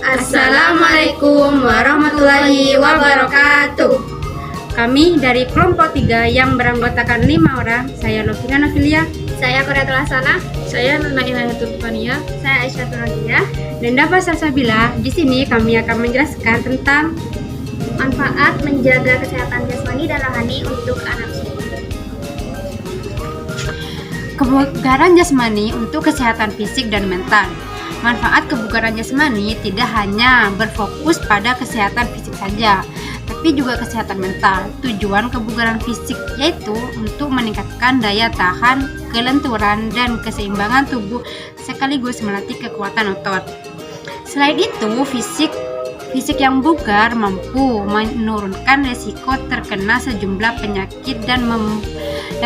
Assalamualaikum warahmatullahi wabarakatuh. Kami dari kelompok 3 yang beranggotakan 5 orang. Saya Lovina Novilia, saya Koreatul Hasanah, saya Nuna Inayatul Fania, saya Aisyah Rodia, dan Dafa Salsabila. Di sini kami akan menjelaskan tentang manfaat menjaga kesehatan jasmani dan rohani untuk anak usia. Kebugaran jasmani untuk kesehatan fisik dan mental. Manfaat kebugaran jasmani tidak hanya berfokus pada kesehatan fisik saja, tapi juga kesehatan mental. Tujuan kebugaran fisik yaitu untuk meningkatkan daya tahan, kelenturan, dan keseimbangan tubuh sekaligus melatih kekuatan otot. Selain itu, fisik yang bugar mampu menurunkan risiko terkena sejumlah penyakit dan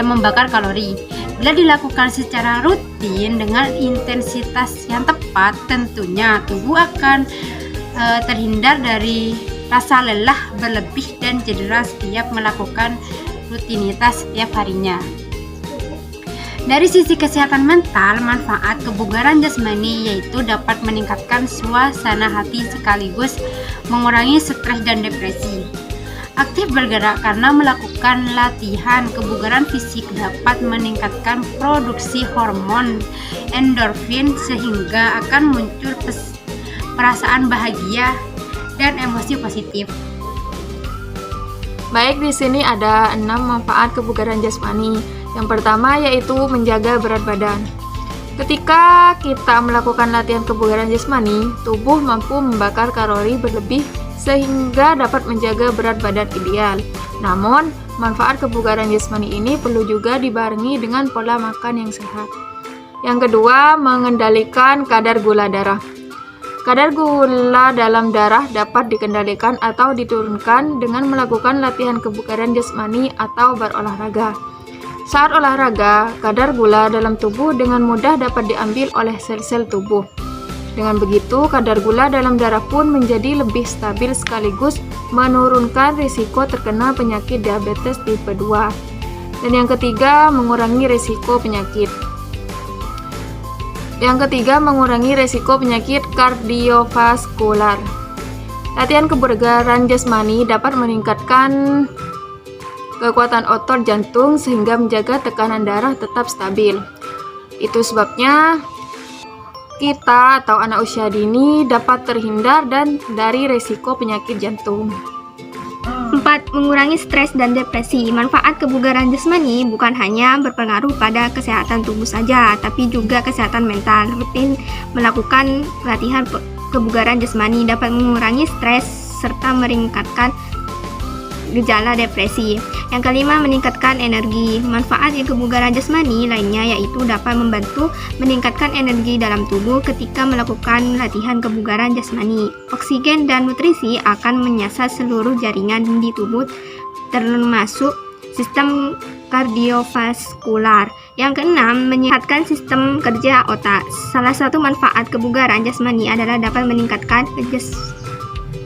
membakar kalori. Bila dilakukan secara rutin dengan intensitas yang tepat, tentunya tubuh akan terhindar dari rasa lelah berlebih dan cedera setiap melakukan rutinitas setiap harinya. Dari sisi kesehatan mental, manfaat kebugaran jasmani yaitu dapat meningkatkan suasana hati sekaligus mengurangi stres dan depresi. Aktif bergerak karena melakukan latihan kebugaran fisik dapat meningkatkan produksi hormon endorfin sehingga akan muncul perasaan bahagia dan emosi positif. Baik, di sini ada 6 manfaat kebugaran jasmani. Yang pertama yaitu menjaga berat badan. Ketika kita melakukan latihan kebugaran jasmani, tubuh mampu membakar kalori berlebih sehingga dapat menjaga berat badan ideal. Namun, manfaat kebugaran jasmani ini perlu juga dibarengi dengan pola makan yang sehat. Yang kedua, mengendalikan kadar gula darah. Kadar gula dalam darah dapat dikendalikan atau diturunkan dengan melakukan latihan kebugaran jasmani atau berolahraga. Saat olahraga, kadar gula dalam tubuh dengan mudah dapat diambil oleh sel-sel tubuh. Dengan begitu, kadar gula dalam darah pun menjadi lebih stabil sekaligus menurunkan risiko terkena penyakit diabetes tipe 2. Dan yang ketiga, mengurangi risiko penyakit. Mengurangi risiko penyakit kardiovaskular. Latihan kebugaran jasmani dapat meningkatkan kekuatan otot jantung sehingga menjaga tekanan darah tetap stabil. Itu sebabnya kita atau anak usia dini dapat terhindar dari risiko penyakit jantung. 4. Mengurangi stres dan depresi. Manfaat kebugaran jasmani bukan hanya berpengaruh pada kesehatan tubuh saja, tapi juga kesehatan mental. Rutin melakukan latihan kebugaran jasmani dapat mengurangi stres serta meningkatkan gejala depresi. Yang kelima, meningkatkan energi. Manfaat kebugaran jasmani lainnya yaitu dapat membantu meningkatkan energi dalam tubuh ketika melakukan latihan kebugaran jasmani. Oksigen dan nutrisi akan menyasar seluruh jaringan di tubuh termasuk sistem kardiovaskular. Yang keenam, menyehatkan sistem kerja otak. Salah satu manfaat kebugaran jasmani adalah dapat meningkatkan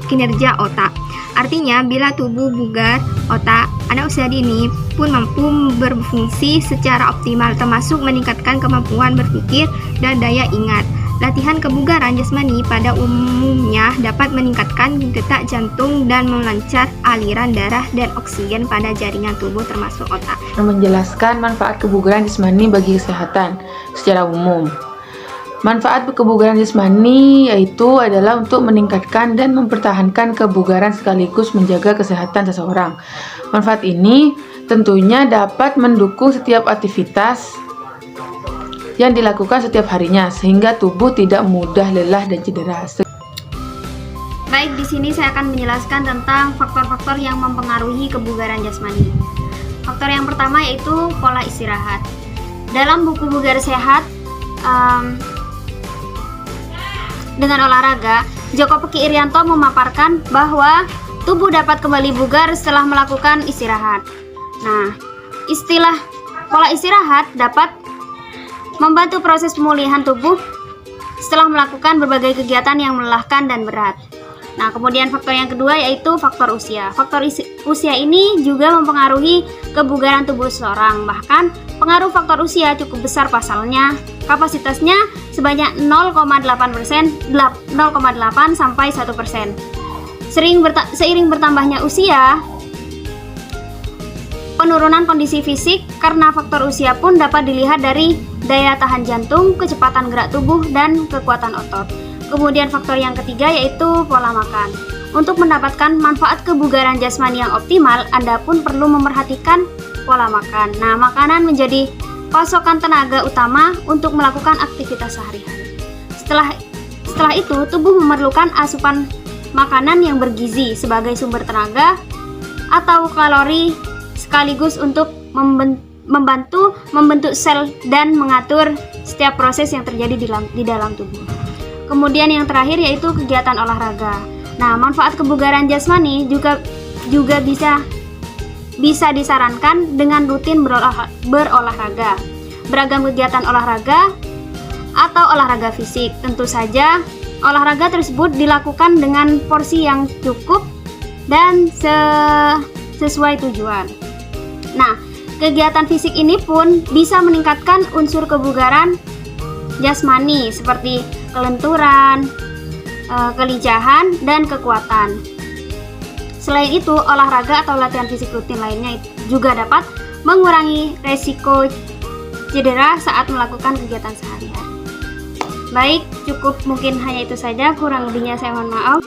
kinerja otak. Artinya, bila tubuh bugar, otak anak usia dini pun mampu berfungsi secara optimal, termasuk meningkatkan kemampuan berpikir dan daya ingat. Latihan kebugaran jasmani pada umumnya dapat meningkatkan detak jantung dan melancar aliran darah dan oksigen pada jaringan tubuh termasuk otak. Menjelaskan manfaat kebugaran jasmani bagi kesehatan secara umum. Manfaat kebugaran jasmani yaitu adalah untuk meningkatkan dan mempertahankan kebugaran sekaligus menjaga kesehatan seseorang. Manfaat ini tentunya dapat mendukung setiap aktivitas yang dilakukan setiap harinya sehingga tubuh tidak mudah lelah dan cedera. Baik, di sini saya akan menjelaskan tentang faktor-faktor yang mempengaruhi kebugaran jasmani. Faktor yang pertama yaitu pola istirahat. Dalam buku Bugar Sehat dengan olahraga, Joko Peki Irianto memaparkan bahwa tubuh dapat kembali bugar setelah melakukan istirahat. Nah, istilah pola istirahat dapat membantu proses pemulihan tubuh setelah melakukan berbagai kegiatan yang melelahkan dan berat. Nah, kemudian faktor yang kedua yaitu faktor usia. Faktor usia ini juga mempengaruhi kebugaran tubuh seseorang. Bahkan pengaruh faktor usia cukup besar pasalnya. Kapasitasnya sebanyak 0,8 sampai 1%. Seiring bertambahnya usia, penurunan kondisi fisik karena faktor usia pun dapat dilihat dari daya tahan jantung, kecepatan gerak tubuh, dan kekuatan otot. Kemudian faktor yang ketiga yaitu pola makan. Untuk mendapatkan manfaat kebugaran jasmani yang optimal, Anda pun perlu memperhatikan pola makan. Nah, makanan menjadi pasokan tenaga utama untuk melakukan aktivitas sehari-hari. Setelah itu, tubuh memerlukan asupan makanan yang bergizi sebagai sumber tenaga atau kalori sekaligus untuk membantu membentuk sel dan mengatur setiap proses yang terjadi di dalam tubuh. Kemudian yang terakhir yaitu kegiatan olahraga. Nah, manfaat kebugaran jasmani juga bisa disarankan dengan rutin berolahraga. Beragam kegiatan olahraga atau olahraga fisik. Tentu saja olahraga tersebut dilakukan dengan porsi yang cukup dan sesuai tujuan. Nah, kegiatan fisik ini pun bisa meningkatkan unsur kebugaran jasmani seperti kelenturan, kelicahan, dan kekuatan. Selain itu, olahraga atau latihan fisik rutin lainnya juga dapat mengurangi resiko cedera saat melakukan kegiatan sehari-hari. Baik, cukup mungkin hanya itu saja, kurang lebihnya saya mohon maaf.